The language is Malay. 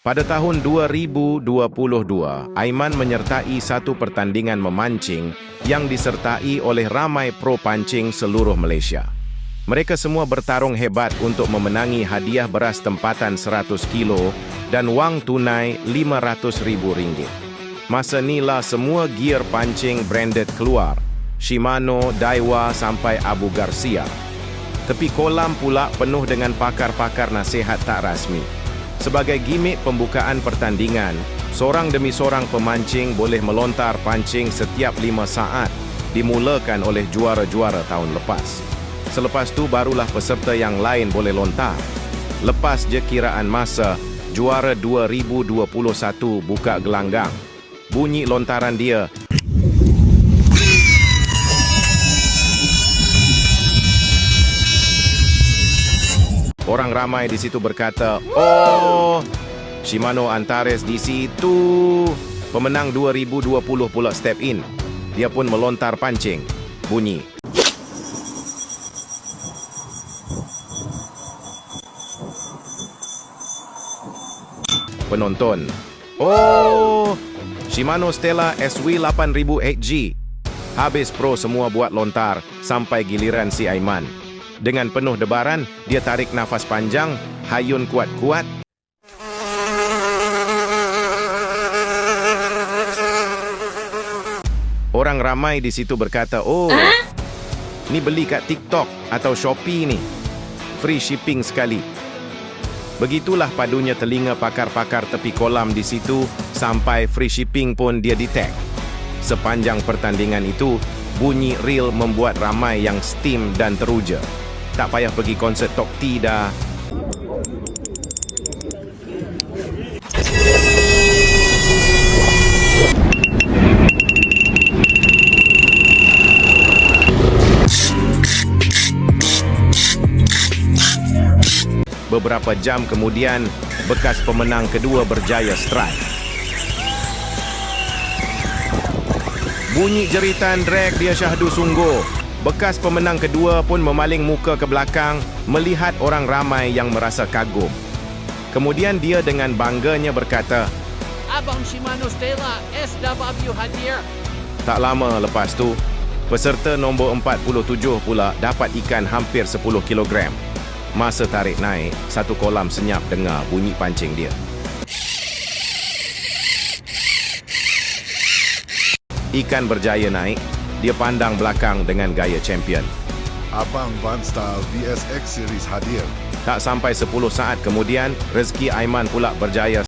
Pada tahun 2022, Aiman menyertai satu pertandingan memancing yang disertai oleh ramai pro pancing seluruh Malaysia. Mereka semua bertarung hebat untuk memenangi hadiah beras tempatan 100 kilo dan wang tunai RM500,000. Masa inilah semua gear pancing branded keluar, Shimano, Daiwa sampai Abu Garcia. Tepi kolam pula penuh dengan pakar-pakar nasihat tak rasmi. Sebagai gimik pembukaan pertandingan, seorang demi seorang pemancing boleh melontar pancing setiap 5 saat, dimulakan oleh juara-juara tahun lepas. Selepas tu barulah peserta yang lain boleh lontar. Lepas je kiraan masa, juara 2021 buka gelanggang. Bunyi lontaran dia. Orang ramai di situ berkata, "Oh, Shimano Antares di situ." Pemenang 2020 pula step in. Dia pun melontar pancing. Bunyi. Penonton, "Oh, Shimano Stella SW 8000 HG." Habis pro semua buat lontar sampai giliran si Aiman. Dengan penuh debaran, dia tarik nafas panjang, hayun kuat-kuat. Orang ramai di situ berkata, "Oh, ni beli kat TikTok atau Shopee ni. Free shipping sekali." Begitulah padunya telinga pakar-pakar tepi kolam di situ sampai free shipping pun dia di-tag. Sepanjang pertandingan itu, bunyi reel membuat ramai yang steam dan teruja. Tak payah pergi konsert Tok T dah. Beberapa jam kemudian, bekas pemenang kedua berjaya strike. Bunyi jeritan drag dia syahdu sungguh. Bekas pemenang kedua pun memaling muka ke belakang melihat orang ramai yang merasa kagum. Kemudian dia dengan bangganya berkata, "Abang Shimano Stella SW hadir." Tak lama lepas tu, peserta nombor 47 pula dapat ikan hampir 10 kilogram. Masa tarik naik, satu kolam senyap dengar bunyi pancing dia. Ikan berjaya naik. Dia pandang belakang dengan gaya champion. Abang Van Style VSX Series hadir. Tak sampai 10 saat kemudian, rezeki Aiman pula berjaya